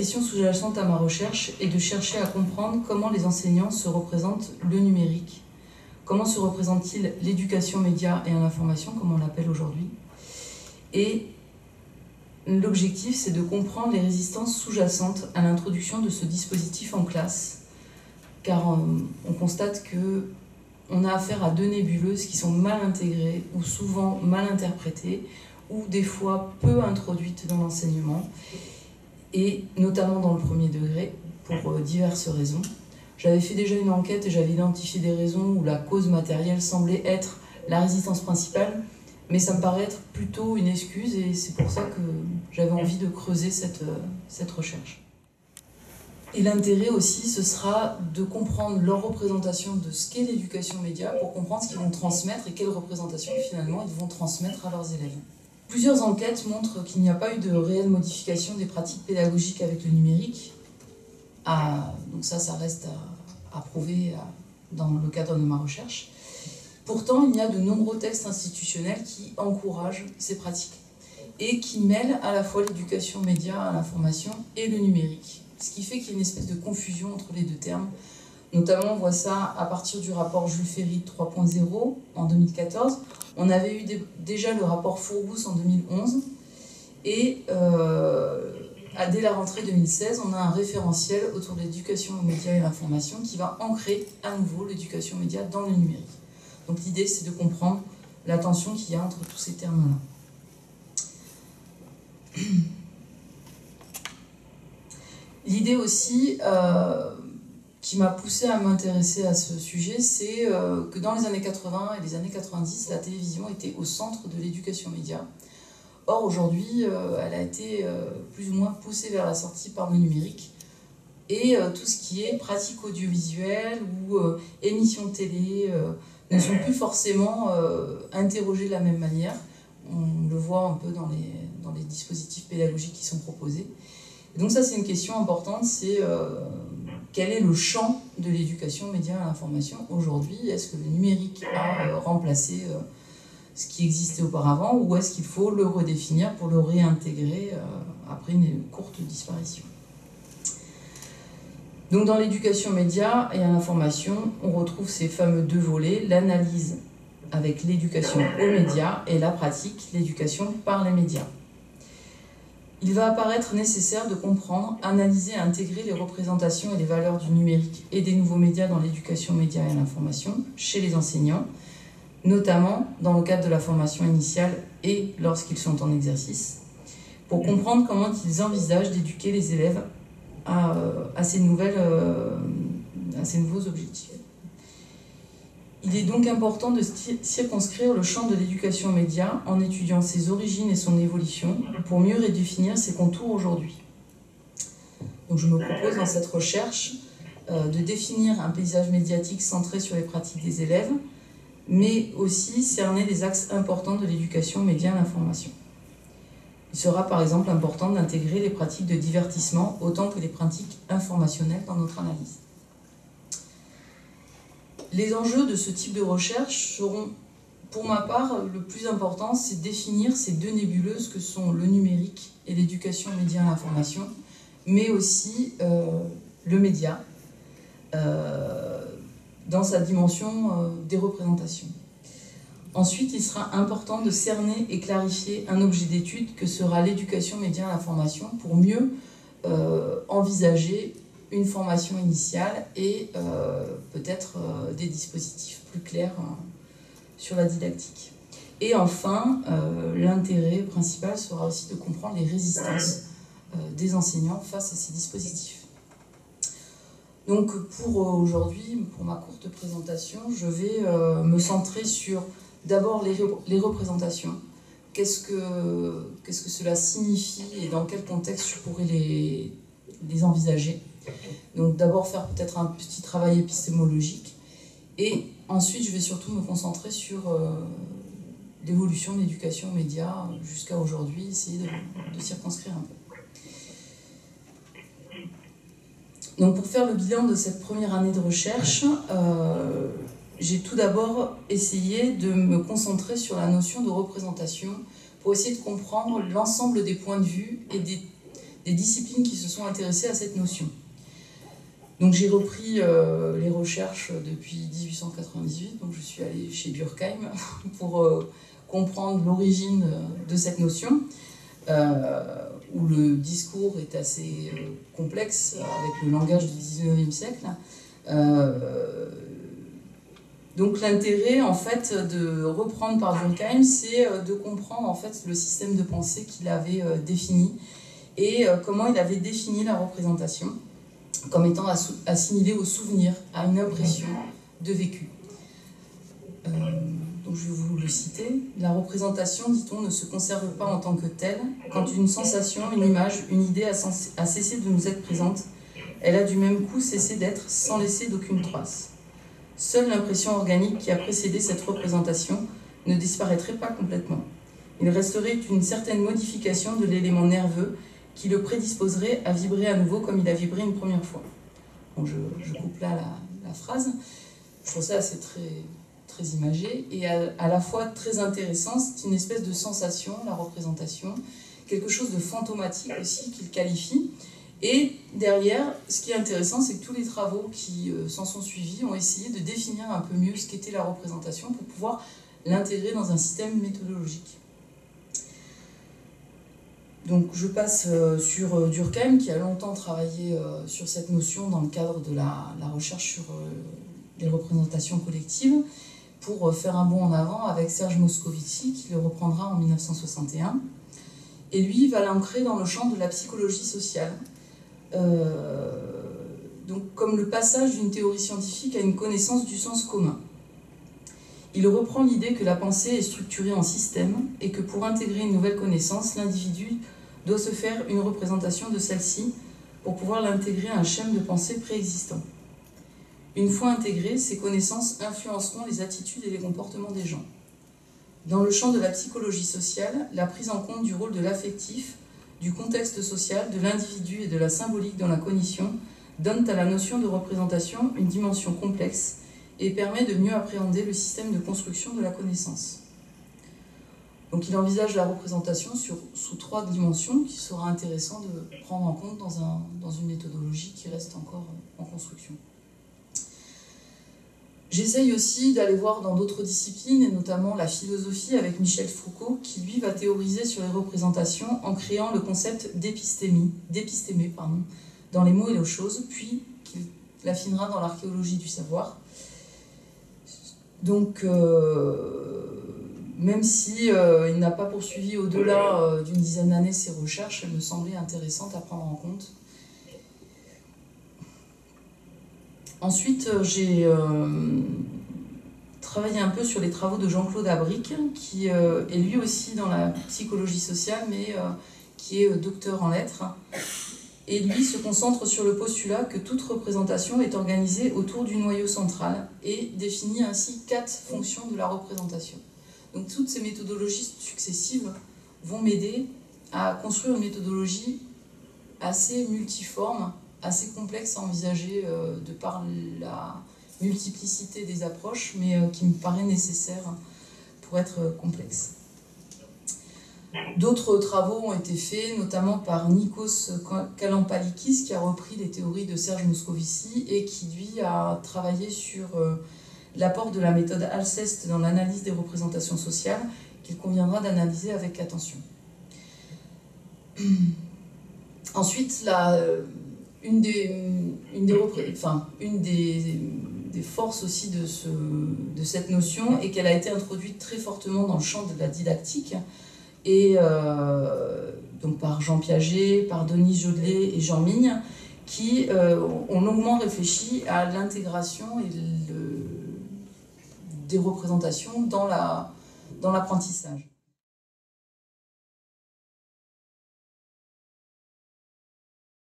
question sous-jacente à ma recherche est de chercher à comprendre comment les enseignants se représentent le numérique. Comment se représente-t-il l'éducation média et à l'information, comme on l'appelle aujourd'hui. Et l'objectif, c'est de comprendre les résistances sous-jacentes à l'introduction de ce dispositif en classe, car on constate qu'on a affaire à deux nébuleuses qui sont mal intégrées ou souvent mal interprétées, ou des fois peu introduites dans l'enseignement, et notamment dans le premier degré, pour diverses raisons. J'avais fait déjà une enquête et j'avais identifié des raisons où la cause matérielle semblait être la résistance principale, mais ça me paraît être plutôt une excuse et c'est pour ça que j'avais envie de creuser cette recherche. Et l'intérêt aussi, ce sera de comprendre leur représentation de ce qu'est l'éducation média pour comprendre ce qu'ils vont transmettre et quelle représentation finalement ils vont transmettre à leurs élèves. Plusieurs enquêtes montrent qu'il n'y a pas eu de réelle modification des pratiques pédagogiques avec le numérique. Donc ça reste à prouver dans le cadre de ma recherche. Pourtant, il y a de nombreux textes institutionnels qui encouragent ces pratiques et qui mêlent à la fois l'éducation média à l'information et le numérique. Ce qui fait qu'il y a une espèce de confusion entre les deux termes. Notamment, on voit ça à partir du rapport Jules Ferry 3.0 en 2014. On avait eu déjà le rapport Fourbous en 2011 et dès la rentrée 2016, on a un référentiel autour de l'éducation aux médias et l'information qui va ancrer à nouveau l'éducation média dans le numérique. Donc l'idée, c'est de comprendre la tension qu'il y a entre tous ces termes-là. L'idée aussi qui m'a poussée à m'intéresser à ce sujet, c'est que dans les années 80 et les années 90, la télévision était au centre de l'éducation média. Or, aujourd'hui, elle a été plus ou moins poussée vers la sortie par le numérique. Et tout ce qui est pratique audiovisuelle ou émissions télé ne sont plus forcément interrogées de la même manière. On le voit un peu dans les dispositifs pédagogiques qui sont proposés. Et donc ça, c'est une question importante, c'est quel est le champ de l'éducation média à l'information aujourd'hui? Est-ce que le numérique a remplacé ce qui existait auparavant, ou est-ce qu'il faut le redéfinir pour le réintégrer après une courte disparition? Donc dans l'éducation média et à l'information, on retrouve ces fameux deux volets, l'analyse avec l'éducation aux médias et la pratique, l'éducation par les médias. Il va apparaître nécessaire de comprendre, analyser et intégrer les représentations et les valeurs du numérique et des nouveaux médias dans l'éducation média et à l'information chez les enseignants, notamment dans le cadre de la formation initiale et lorsqu'ils sont en exercice, pour comprendre comment ils envisagent d'éduquer les élèves à ces nouveaux objectifs. Il est donc important de circonscrire le champ de l'éducation aux médias en étudiant ses origines et son évolution pour mieux redéfinir ses contours aujourd'hui. Donc je me propose dans cette recherche de définir un paysage médiatique centré sur les pratiques des élèves, mais aussi cerner les axes importants de l'éducation aux médias et à l'information. Il sera par exemple important d'intégrer les pratiques de divertissement autant que les pratiques informationnelles dans notre analyse. Les enjeux de ce type de recherche seront, pour ma part, le plus important, c'est définir ces deux nébuleuses que sont le numérique et l'éducation aux médias et à l'information, mais aussi le média dans sa dimension des représentations. Ensuite, il sera important de cerner et clarifier un objet d'étude que sera l'éducation média à l'information pour mieux envisager une formation initiale et peut-être des dispositifs plus clairs sur la didactique. Et enfin, l'intérêt principal sera aussi de comprendre les résistances des enseignants face à ces dispositifs. Donc pour aujourd'hui, pour ma courte présentation, je vais me centrer sur d'abord les représentations. Qu'est-ce que cela signifie et dans quel contexte je pourrais les envisager. Donc d'abord faire peut-être un petit travail épistémologique et ensuite je vais surtout me concentrer sur l'évolution de l'éducation aux médias jusqu'à aujourd'hui, essayer de circonscrire un peu. Donc pour faire le bilan de cette première année de recherche, j'ai tout d'abord essayé de me concentrer sur la notion de représentation pour essayer de comprendre l'ensemble des points de vue et des des disciplines qui se sont intéressées à cette notion. Donc j'ai repris les recherches depuis 1898, donc je suis allée chez Durkheim pour comprendre l'origine de cette notion, où le discours est assez complexe avec le langage du 19e siècle. Donc l'intérêt en fait de reprendre par Durkheim, c'est de comprendre en fait le système de pensée qu'il avait défini et comment il avait défini la représentation comme étant assimilée au souvenir, à une impression de vécu. Donc je vais vous le citer. La représentation, dit-on, ne se conserve pas en tant que telle. Quand une sensation, une image, une idée a cessé de nous être présente, elle a du même coup cessé d'être sans laisser d'aucune trace. Seule l'impression organique qui a précédé cette représentation ne disparaîtrait pas complètement. Il resterait une certaine modification de l'élément nerveux qui le prédisposerait à vibrer à nouveau comme il a vibré une première fois. Bon, je coupe là la phrase. Je trouve ça assez très imagé et à la fois très intéressant. C'est une espèce de sensation, la représentation, quelque chose de fantomatique aussi qu'il qualifie. Et derrière, ce qui est intéressant, c'est que tous les travaux qui s'en sont suivis ont essayé de définir un peu mieux ce qu'était la représentation pour pouvoir l'intégrer dans un système méthodologique. Donc je passe sur Durkheim, qui a longtemps travaillé sur cette notion dans le cadre de la recherche sur les représentations collectives, pour faire un bond en avant avec Serge Moscovici, qui le reprendra en 1961. Et lui va l'ancrer dans le champ de la psychologie sociale. Donc comme le passage d'une théorie scientifique à une connaissance du sens commun. Il reprend l'idée que la pensée est structurée en système et que pour intégrer une nouvelle connaissance, l'individu doit se faire une représentation de celle-ci pour pouvoir l'intégrer à un schème de pensée préexistant. Une fois intégrées, ces connaissances influenceront les attitudes et les comportements des gens. Dans le champ de la psychologie sociale, la prise en compte du rôle de l'affectif, du contexte social, de l'individu et de la symbolique dans la cognition donne à la notion de représentation une dimension complexe et permet de mieux appréhender le système de construction de la connaissance. Donc il envisage la représentation sous 3 dimensions qui sera intéressant de prendre en compte dans une méthodologie qui reste encore en construction. J'essaye aussi d'aller voir dans d'autres disciplines, et notamment la philosophie avec Michel Foucault, qui lui va théoriser sur les représentations en créant le concept d'épistémie dans les mots et les choses, puis qu'il l'affinera dans l'archéologie du savoir. Donc, même si il n'a pas poursuivi au-delà d'une dizaine d'années ses recherches, elles me semblaient intéressantes à prendre en compte. Ensuite, j'ai travaillé un peu sur les travaux de Jean-Claude Abric, qui est lui aussi dans la psychologie sociale, mais qui est docteur en lettres. Et lui se concentre sur le postulat que toute représentation est organisée autour du noyau central et définit ainsi 4 fonctions de la représentation. Donc toutes ces méthodologies successives vont m'aider à construire une méthodologie assez multiforme, assez complexe à envisager de par la multiplicité des approches, mais qui me paraît nécessaire pour être complexe. D'autres travaux ont été faits, notamment par Nikos Kalampalikis, qui a repris les théories de Serge Moscovici et qui, lui, a travaillé sur l'apport de la méthode Alceste dans l'analyse des représentations sociales, qu'il conviendra d'analyser avec attention. Ensuite, une des forces aussi de cette notion est qu'elle a été introduite très fortement dans le champ de la didactique, et donc par Jean Piaget, par Denis Jodelet et Jean Migne, qui ont longuement réfléchi à l'intégration des représentations dans l'apprentissage.